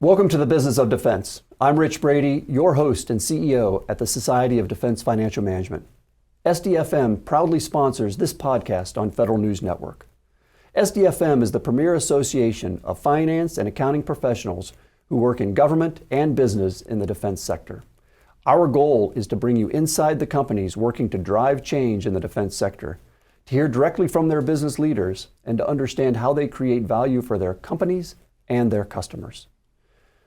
Welcome to the Business of Defense. I'm Rich Brady, your host and CEO at the Society of Defense Financial Management. SDFM proudly sponsors this podcast on Federal News Network. SDFM is the premier association of finance and accounting professionals who work in government and business in the defense sector. Our goal is to bring you inside the companies working to drive change in the defense sector, to hear directly from their business leaders, and to understand how they create value for their companies and their customers.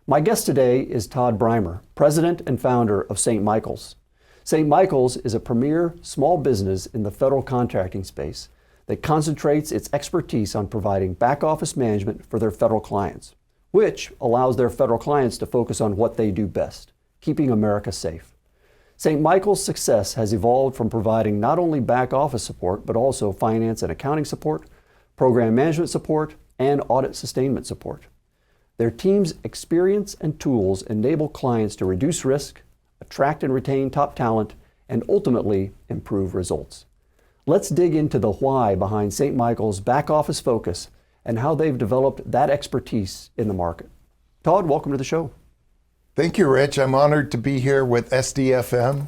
My guest today is Todd Brymer, president and founder of St. Michael's. St. Michael's is a premier small business in the federal contracting space that concentrates its expertise on providing back office management for their federal clients, which allows their federal clients to focus on what they do best, keeping America safe. St. Michael's success has evolved from providing not only back office support, but also finance and accounting support, program management support, and audit sustainment support. Their team's experience and tools enable clients to reduce risk, attract and retain top talent, and ultimately improve results. Let's dig into the why behind St. Michael's back office focus and how they've developed that expertise in the market. Todd, welcome to the show. Thank you, Rich. I'm honored to be here with SDFM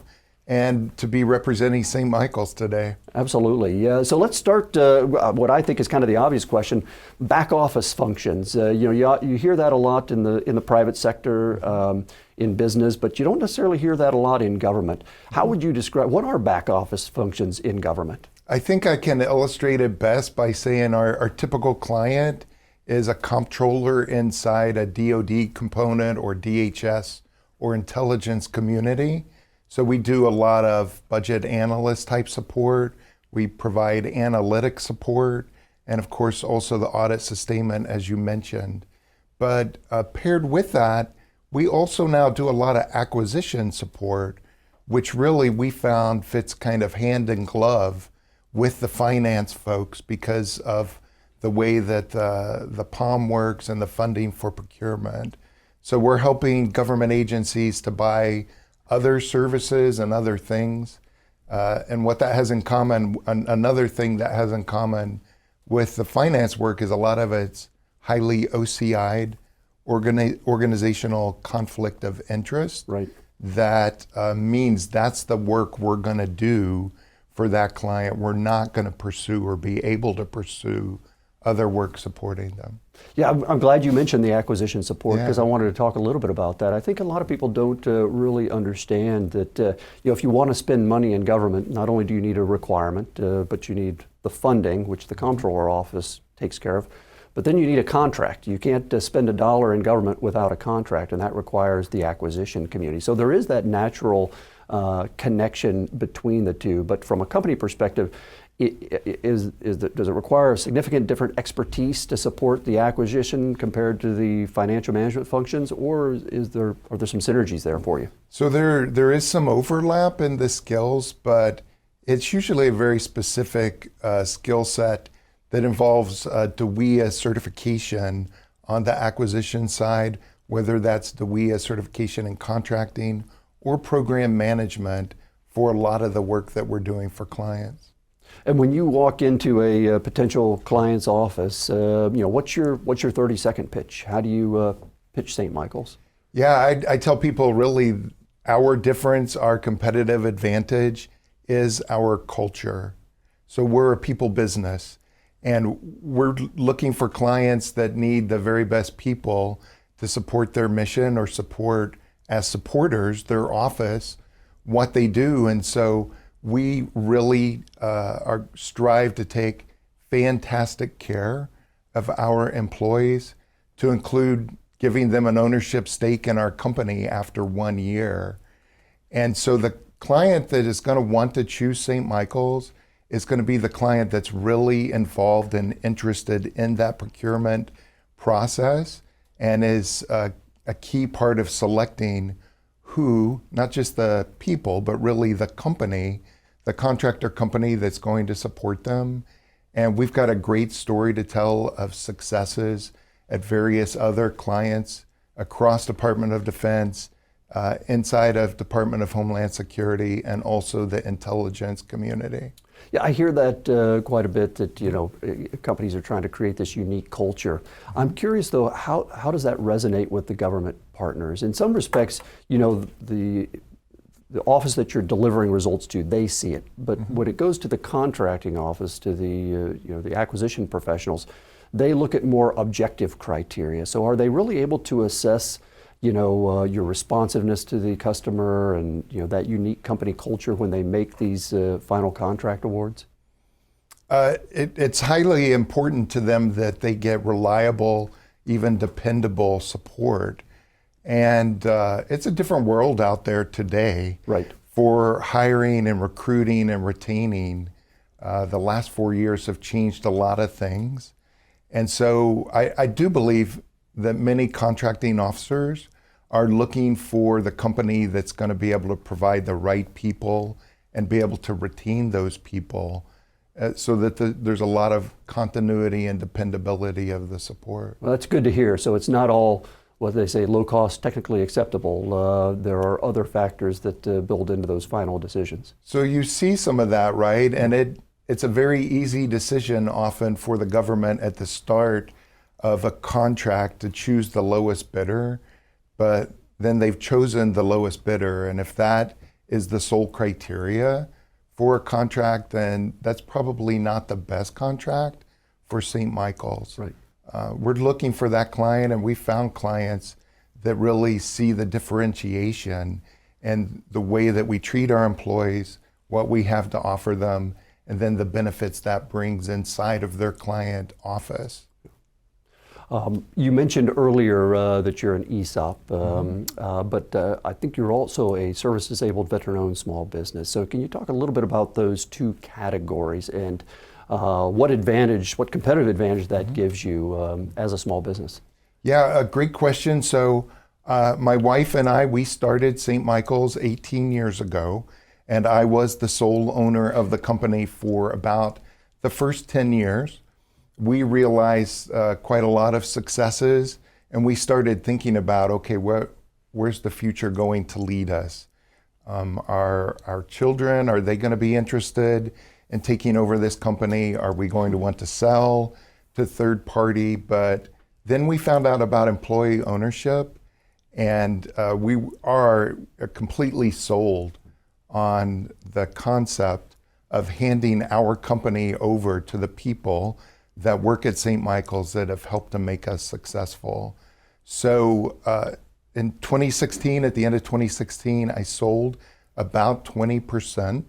and to be representing St. Michael's today. Absolutely. So let's start what I think is kind of the obvious question: back office functions. You hear that a lot in the private sector, in business, but you don't necessarily hear that a lot in government. How would you describe what are back office functions in government? I think I can illustrate it best by saying our typical client is a comptroller inside a DoD component or DHS or intelligence community. So we do a lot of budget analyst type support. We provide analytic support, and of course also the audit sustainment, as you mentioned. But paired with that, we also now do a lot of acquisition support, which really we found fits kind of hand in glove with the finance folks because of the way that the POM works and the funding for procurement. So we're helping government agencies to buy other services and other things. And what that has in common, another thing that has in common with the finance work is a lot of it's highly OCI'd, organizational conflict of interest. Right. That means that's the work we're gonna do for that client. We're not gonna pursue or be able to pursue other work supporting them. Yeah, I'm glad you mentioned the acquisition support because I wanted to talk a little bit about that. I think a lot of people don't really understand that if you want to spend money in government, not only do you need a requirement, but you need the funding, which the comptroller office takes care of, but then you need a contract. You can't spend $1 in government without a contract, and that requires the acquisition community. So there is that natural connection between the two. But from a company perspective, does it require a significant different expertise to support the acquisition compared to the financial management functions, or are there some synergies there for you? So there is some overlap in the skills, but it's usually a very specific skill set that involves DWIA certification on the acquisition side, whether that's DWIA certification in contracting or program management for a lot of the work that we're doing for clients. And when you walk into a potential client's office, what's your 30-second pitch? How do you pitch St. Michael's? Yeah, I tell people really our difference, our competitive advantage is our culture. So we're a people business, and we're looking for clients that need the very best people to support their mission or support as supporters their office, what they do. And so we really strive to take fantastic care of our employees, to include giving them an ownership stake in our company after 1 year. And so the client that is going to want to choose St. Michael's is going to be the client that's really involved and interested in that procurement process and is a key part of selecting who, not just the people, but really the company, the contractor company that's going to support them. And we've got a great story to tell of successes at various other clients across Department of Defense, inside of Department of Homeland Security, and also the intelligence community. Yeah, I hear that quite a bit, that companies are trying to create this unique culture. I'm curious though, how does that resonate with the government partners? In some respects, the office that you're delivering results to, they see it. But when it goes to the contracting office, to the acquisition professionals, they look at more objective criteria. So are they really able to assess your responsiveness to the customer and that unique company culture when they make these final contract awards? It's highly important to them that they get reliable, even dependable support. And it's a different world out there today, right, for hiring and recruiting and retaining. The last 4 years have changed a lot of things. And so I do believe that many contracting officers are looking for the company that's going to be able to provide the right people and be able to retain those people, so that there's a lot of continuity and dependability of the support. Well, that's good to hear. So it's not all what they say, low cost, technically acceptable. There are other factors that build into those final decisions. So you see some of that, right? And it's a very easy decision often for the government at the start of a contract to choose the lowest bidder, but then they've chosen the lowest bidder. And if that is the sole criteria for a contract, then that's probably not the best contract for St. Michael's. Right. We're looking for that client, and we found clients that really see the differentiation and the way that we treat our employees, what we have to offer them, and then the benefits that brings inside of their client office. You mentioned earlier that you're an ESOP, but I think you're also a service-disabled veteran-owned small business. So can you talk a little bit about those two categories and what competitive advantage that gives you as a small business? Yeah, a great question. So my wife and I, we started St. Michael's 18 years ago, and I was the sole owner of the company for about the first 10 years. We realized quite a lot of successes, and we started thinking about, okay, where's the future going to lead us? Our children, are they going to be interested in taking over this company? Are we going to want to sell to third party? But then we found out about employee ownership, and we are completely sold on the concept of handing our company over to the people that work at St. Michael's that have helped to make us successful. So in 2016, at the end of 2016, I sold about 20%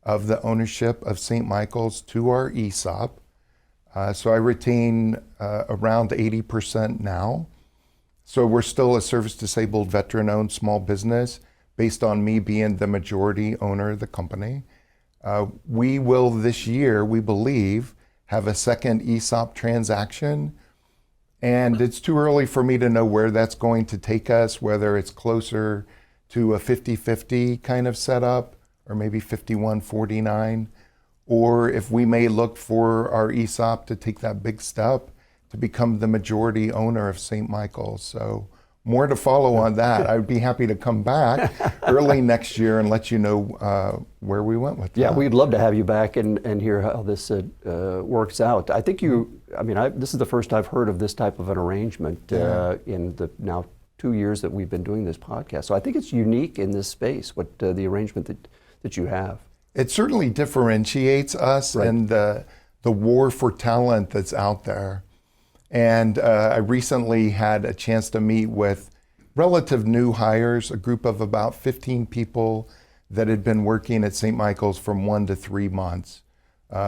of the ownership of St. Michael's to our ESOP. So I retain around 80% now. So we're still a service-disabled veteran-owned small business based on me being the majority owner of the company. We will this year, we believe, have a second ESOP transaction. And it's too early for me to know where that's going to take us, whether it's closer to a 50-50 kind of setup, or maybe 51-49, or if we may look for our ESOP to take that big step to become the majority owner of St. Michael's. So more to follow on that. I'd be happy to come back early next year and let you know where we went with that. Yeah, we'd love to have you back and hear how this works out. I think this is the first I've heard of this type of an arrangement in the now 2 years that we've been doing this podcast. So I think it's unique in this space, what the arrangement that you have. It certainly differentiates us and the war for talent that's out there. And I recently had a chance to meet with relative new hires, a group of about 15 people that had been working at St. Michael's from 1 to 3 months.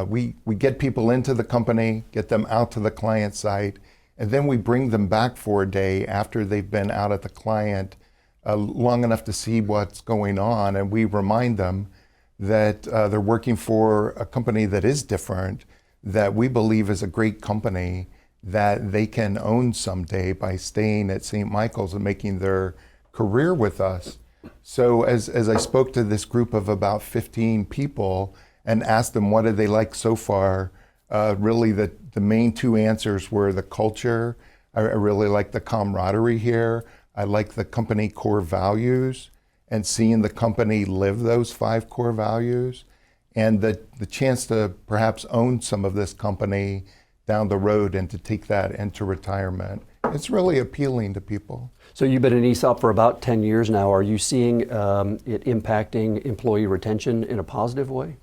We get people into the company, get them out to the client site, and then we bring them back for a day after they've been out at the client long enough to see what's going on. And we remind them that they're working for a company that is different, that we believe is a great company that they can own someday by staying at St. Michael's and making their career with us. So as I spoke to this group of about 15 people and asked them what did they like so far, really the main two answers were the culture. I really like the camaraderie here. I like the company core values and seeing the company live those 5 core values. and the chance to perhaps own some of this company down the road and to take that into retirement. It's really appealing to people. So you've been in ESOP for about 10 years now. Are you seeing it impacting employee retention in a positive way?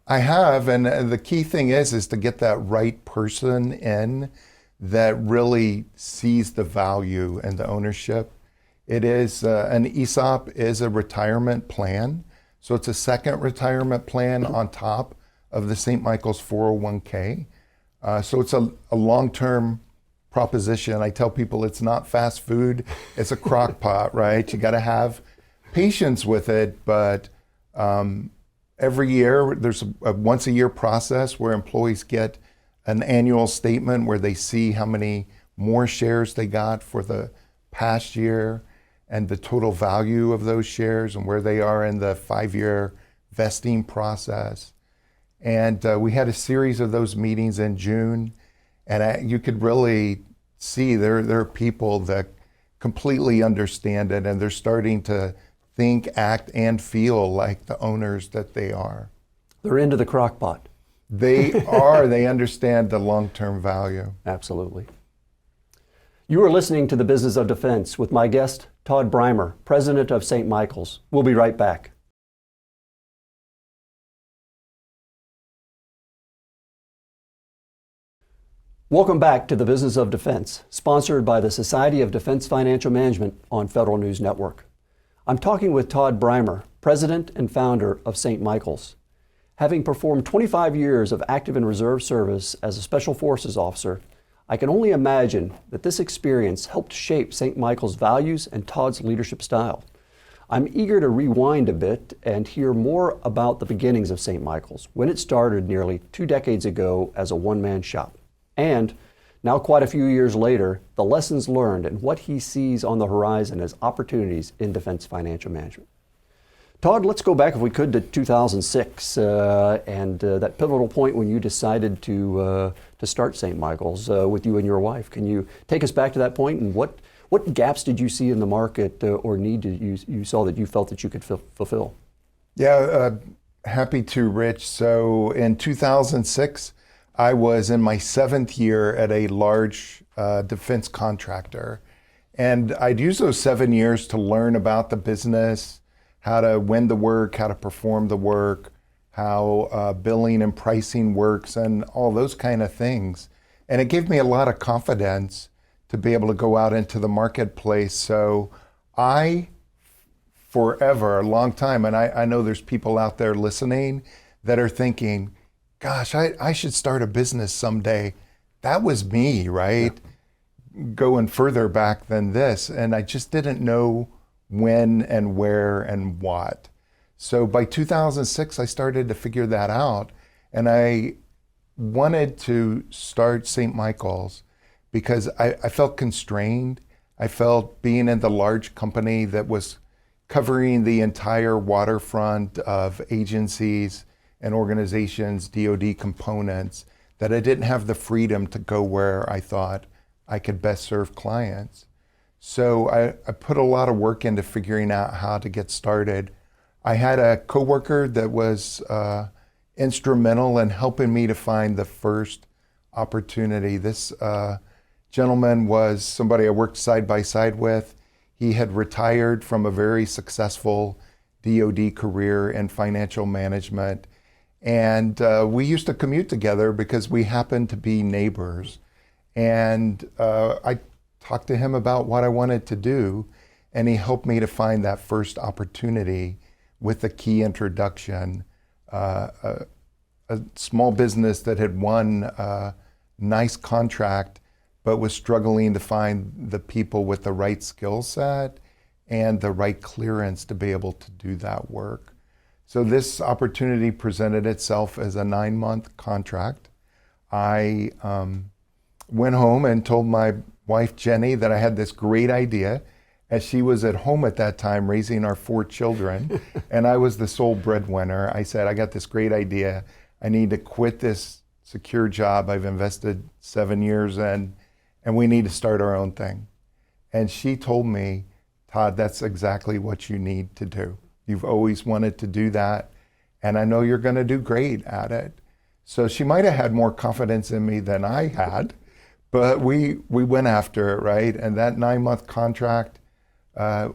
I have, and the key thing is to get that right person in that really sees the value and the ownership. It is, an ESOP is a retirement plan. So it's a second retirement plan on top of the St. Michael's 401k. So it's a long-term proposition. I tell people it's not fast food, it's a crock pot, right? You got to have patience with it, but every year there's a once a year process where employees get an annual statement where they see how many more shares they got for the past year and the total value of those shares and where they are in the 5-year vesting process. And we had a series of those meetings in June, and you could really see there are people that completely understand it, and they're starting to think, act, and feel like the owners that they are. They're into the crock pot. They are. They understand the long-term value. Absolutely. You are listening to The Business of Defense with my guest, Todd Brymer, President of St. Michael's. We'll be right back. Welcome back to The Business of Defense, sponsored by the Society of Defense Financial Management on Federal News Network. I'm talking with Todd Brymer, President and founder of St. Michael's. Having performed 25 years of active and reserve service as a Special Forces officer, I can only imagine that this experience helped shape St. Michael's values and Todd's leadership style. I'm eager to rewind a bit and hear more about the beginnings of St. Michael's, when it started nearly 2 decades ago as a one-man shop. And now, quite a few years later, the lessons learned and what he sees on the horizon as opportunities in defense financial management. Todd, let's go back, if we could, to 2006 and that pivotal point when you decided to start St. Michael's with you and your wife. Can you take us back to that point, and what gaps did you see in the market or need you saw that you felt that you could fulfill? Yeah, happy to, Rich. So in 2006, I was in my 7th year at a large defense contractor. And I'd use those 7 years to learn about the business, how to win the work, how to perform the work, how billing and pricing works, and all those kind of things. And it gave me a lot of confidence to be able to go out into the marketplace. So I, forever, a long time, and I know there's people out there listening that are thinking, gosh, I should start a business someday. That was me, right? Yeah. Going further back than this. And I just didn't know when and where and what. So by 2006, I started to figure that out. And I wanted to start St. Michael's because I felt constrained. I felt being in the large company that was covering the entire waterfront of agencies and organizations, DoD components, that I didn't have the freedom to go where I thought I could best serve clients. So I put a lot of work into figuring out how to get started. I had a coworker that was instrumental in helping me to find the first opportunity. This gentleman was somebody I worked side by side with. He had retired from a very successful DoD career in financial management. And we used to commute together because we happened to be neighbors. And I talked to him about what I wanted to do, and he helped me to find that first opportunity with a key introduction, a small business that had won a nice contract, but was struggling to find the people with the right skill set and the right clearance to be able to do that work. So this opportunity presented itself as a 9-month contract. I went home and told my wife, Jenny, that I had this great idea, as she was at home at that time raising our 4 children, and I was the sole breadwinner. I said, I got this great idea. I need to quit this secure job I've invested 7 years in, and we need to start our own thing. And she told me, Todd, that's exactly what you need to do. You've always wanted to do that, and I know you're going to do great at it. So she might have had more confidence in me than I had, but we went after it, right? And that 9-month contract,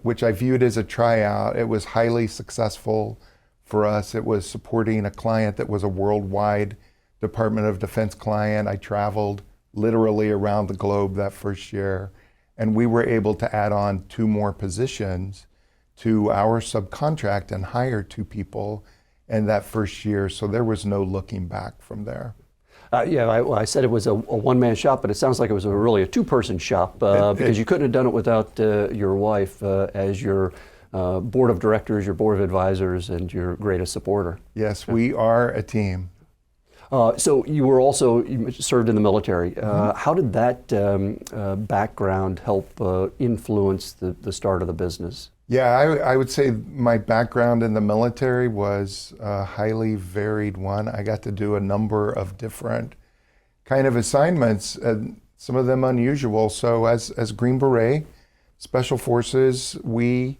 which I viewed as a tryout, it was highly successful for us. It was supporting a client that was a worldwide Department of Defense client. I traveled literally around the globe that first year, and we were able to add on 2 more positions to our subcontract and hire 2 people in that first year. So there was no looking back from there. I said it was a one-man shop, but it sounds like it was really a 2-person shop because you couldn't have done it without your wife as your board of directors, your board of advisors, and your greatest supporter. Yes, we are a team. So you served in the military. How did that background help influence the start of the business? Yeah, I would say my background in the military was a highly varied one. I got to do a number of different kind of assignments, some of them unusual. So as Green Beret, Special Forces, we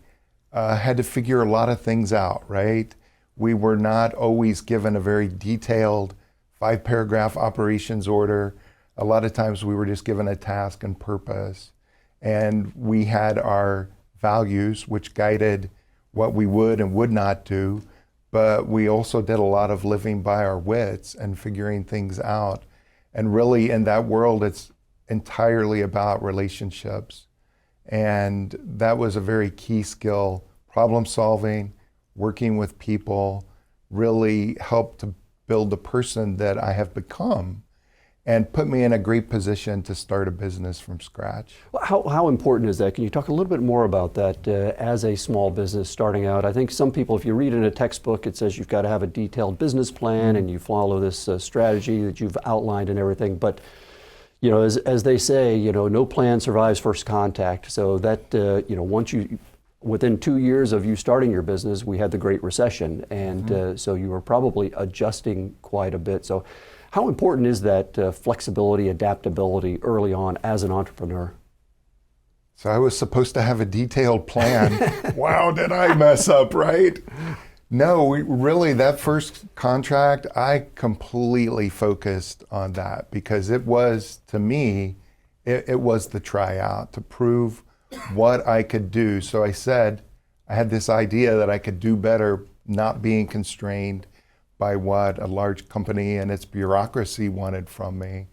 had to figure a lot of things out, right? We were not always given a very detailed 5-paragraph operations order. A lot of times we were just given a task and purpose. And we had our values, which guided what we would and would not do. But we also did a lot of living by our wits and figuring things out. And really in that world, it's entirely about relationships. And that was a very key skill. Problem solving, working with people, really helped to build the person that I have become and put me in a great position to start a business from scratch. How important is that? Can you talk a little bit more about that as a small business starting out? I think some people, if you read in a textbook, it says you've got to have a detailed business plan and you follow this strategy that you've outlined and everything. But as they say, no plan survives first contact. So that within 2 years of you starting your business, we had the Great Recession, and so you were probably adjusting quite a bit. So how important is that flexibility, adaptability early on as an entrepreneur? So I was supposed to have a detailed plan. Wow, did I mess up, right? No, really, that first contract, I completely focused on that because it was, to me, it was the tryout to prove what I could do. So I said, I had this idea that I could do better not being constrained by what a large company and its bureaucracy wanted from me.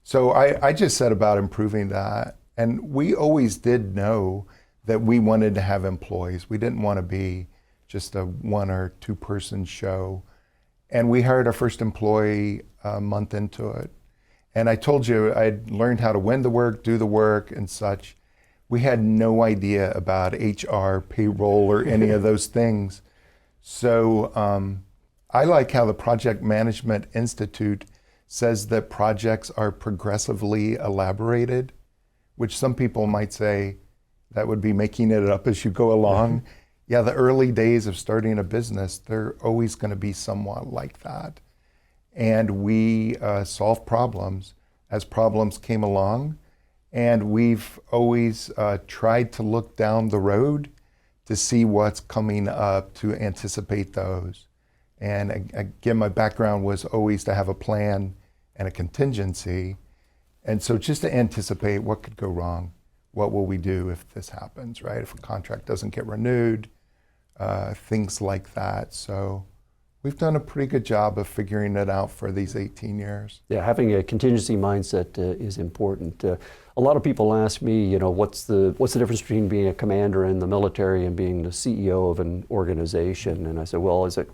So I just set about improving that. And we always did know that we wanted to have employees. We didn't want to be just a 1 or 2 person show. And we hired our first employee a month into it. And I told you I'd learned how to win the work, do the work and such. We had no idea about HR, payroll, or any of those things. So I like how the Project Management Institute says that projects are progressively elaborated, which some people might say that would be making it up as you go along. Yeah, the early days of starting a business, they're always going to be somewhat like that. And we solved problems as problems came along. And we've always tried to look down the road to see what's coming up to anticipate those. And again, my background was always to have a plan and a contingency. And so just to anticipate what could go wrong, what will we do if this happens, right? If a contract doesn't get renewed, things like that. So we've done a pretty good job of figuring it out for these 18 years. Yeah, having a contingency mindset is important. A lot of people ask me, what's the difference between being a commander in the military and being the CEO of an organization? And I said, well, as a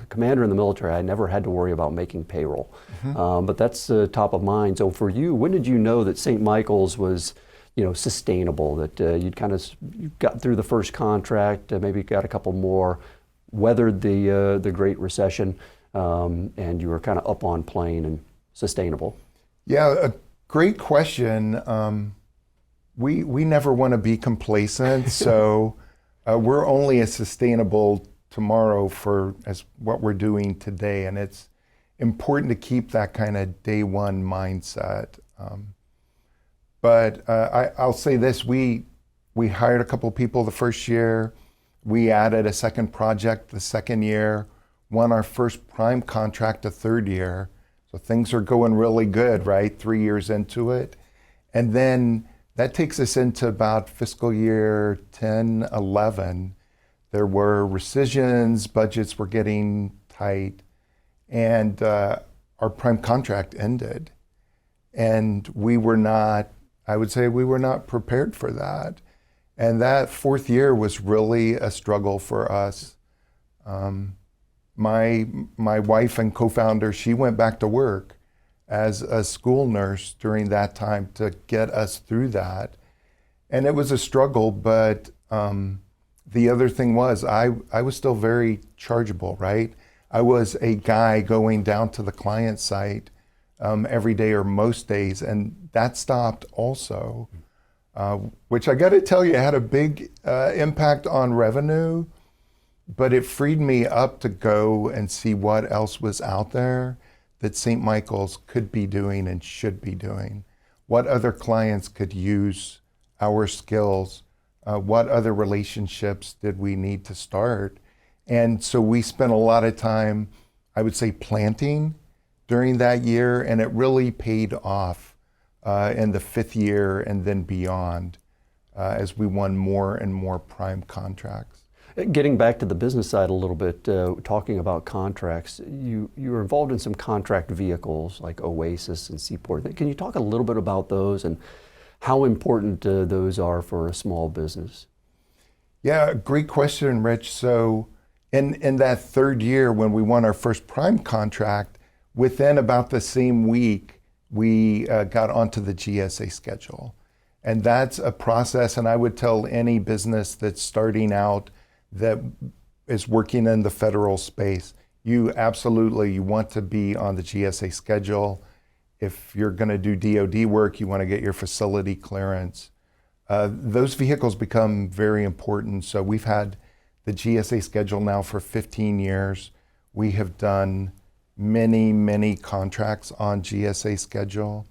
commander in the military, I never had to worry about making payroll. But that's top of mind. So for you, when did you know that St. Michael's was sustainable, that you got through the first contract, maybe got a couple more, weathered the Great Recession, and you were kind of up on plane and sustainable? Yeah, a great question. We never want to be complacent, so we're only as sustainable tomorrow as what we're doing today, and it's important to keep that kind of day one mindset. But I'll say this, we hired a couple people the first year. We added a second project the second year. won our first prime contract the third year. So things are going really good, right? 3 years into it. And then that takes us into about fiscal year 10, 11. There were rescissions, budgets were getting tight, and our prime contract ended. And we were not, I would say we were not prepared for that. And that fourth year was really a struggle for us. My wife and co-founder, she went back to work as a school nurse during that time to get us through that. And it was a struggle, but the other thing was I was still very chargeable, right? I was a guy going down to the client site every day or most days, and that stopped also, which I got to tell you had a big impact on revenue, but it freed me up to go and see what else was out there that St. Michael's could be doing and should be doing, what other clients could use our skills, what other relationships did we need to start. And so we spent a lot of time, I would say, planting during that year, and it really paid off in the fifth year and then beyond as we won more and more prime contracts. Getting back to the business side a little bit, talking about contracts, you were involved in some contract vehicles like Oasis and Seaport. Can you talk a little bit about those and how important those are for a small business? Yeah, great question, Rich. So in that third year when we won our first prime contract, within about the same week, we got onto the GSA schedule. And that's a process, and I would tell any business that's starting out that is working in the federal space, you want to be on the GSA schedule. If you're going to do DoD work, you want to get your facility clearance. Those vehicles become very important. So we've had the GSA schedule now for 15 years. We have done many contracts on GSA schedule.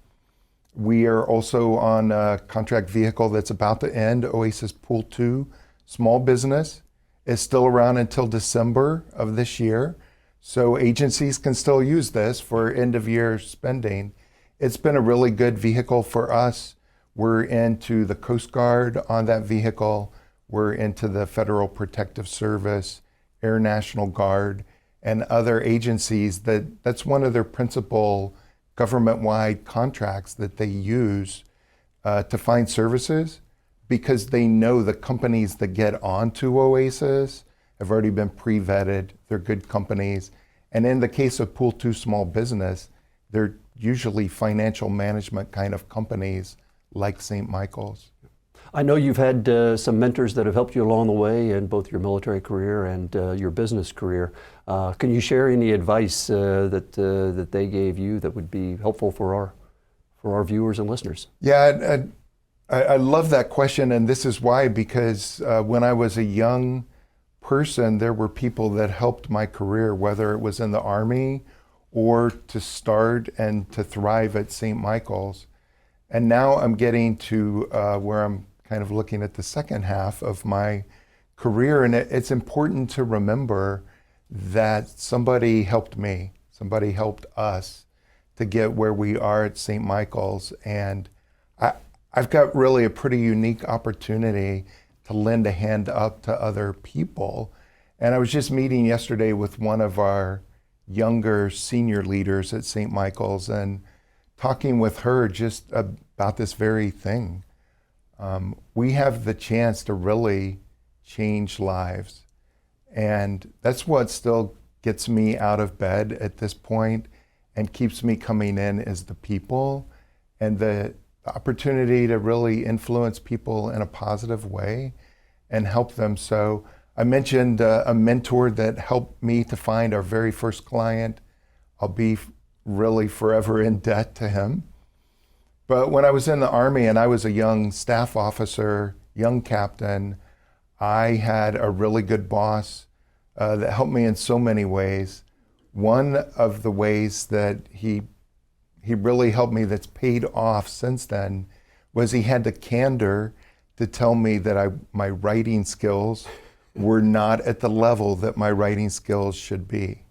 We are also on a contract vehicle that's about to end, Oasis Pool 2, small business. Is still around until December of this year. So agencies can still use this for end of year spending. It's been a really good vehicle for us. We're into the Coast Guard on that vehicle. We're into the Federal Protective Service, Air National Guard, and other agencies that's one of their principal government-wide contracts that they use to find services, because they know the companies that get onto Oasis have already been pre-vetted. They're good companies. And in the case of Pool 2 small business, they're usually financial management kind of companies like St. Michael's. I know you've had some mentors that have helped you along the way in both your military career and your business career. Can you share any advice that they gave you that would be helpful for our viewers and listeners? Yeah, I love that question, and this is why, because when I was a young person, there were people that helped my career, whether it was in the Army or to start and to thrive at St. Michael's. And now I'm getting to where I'm kind of looking at the second half of my career, and it's important to remember that somebody helped me, somebody helped us to get where we are at St. Michael's. And I've got really a pretty unique opportunity to lend a hand up to other people. And I was just meeting yesterday with one of our younger senior leaders at St. Michael's and talking with her just about this very thing. We have the chance to really change lives. And that's what still gets me out of bed at this point and keeps me coming in is the people and the opportunity to really influence people in a positive way and help them. So I mentioned a mentor that helped me to find our very first client. I'll be really forever in debt to him. But when I was in the Army and I was a young staff officer, young captain, I had a really good boss that helped me in so many ways. One of the ways that he really helped me that's paid off since then was he had the candor to tell me that my writing skills were not at the level that my writing skills should be.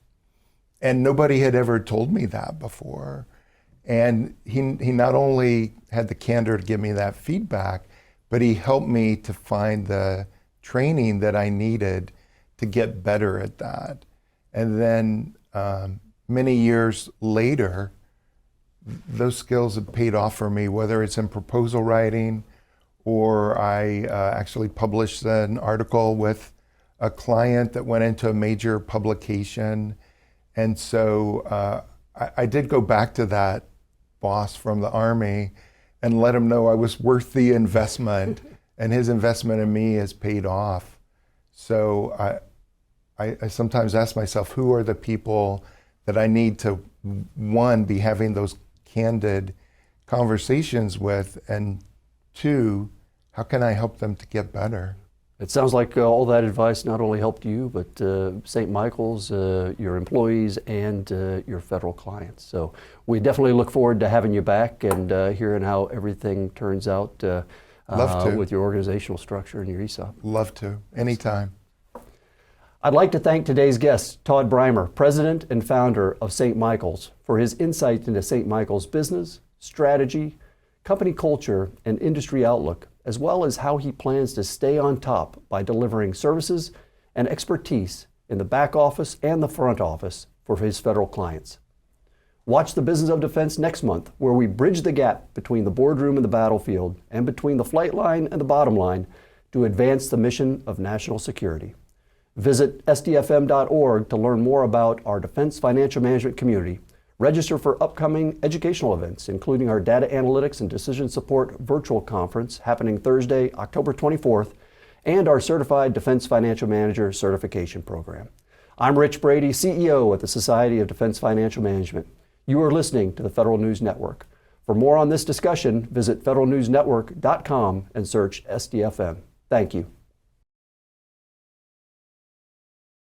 And nobody had ever told me that before. And he not only had the candor to give me that feedback, but he helped me to find the training that I needed to get better at that. And then many years later, those skills have paid off for me, whether it's in proposal writing or I actually published an article with a client that went into a major publication. And so I did go back to that boss from the Army and let him know I was worth the investment, and his investment in me has paid off. So I sometimes ask myself, who are the people that I need to, one, be having those candid conversations with, and two, how can I help them to get better? It sounds like all that advice not only helped you, but St. Michael's, your employees, and your federal clients. So we definitely look forward to having you back and hearing how everything turns out with your organizational structure and your ESOP. Love to, anytime. I'd like to thank today's guest, Todd Brymer, President and founder of St. Michael's, for his insight into St. Michael's business, strategy, company culture, and industry outlook, as well as how he plans to stay on top by delivering services and expertise in the back office and the front office for his federal clients. Watch the Business of Defense next month, where we bridge the gap between the boardroom and the battlefield and between the flight line and the bottom line to advance the mission of national security. Visit sdfm.org to learn more about our defense financial management community. Register for upcoming educational events, including our Data Analytics and Decision Support Virtual Conference happening Thursday, October 24th, and our Certified Defense Financial Manager Certification Program. I'm Rich Brady, CEO at the Society of Defense Financial Management. You are listening to the Federal News Network. For more on this discussion, visit federalnewsnetwork.com and search SDFM. Thank you.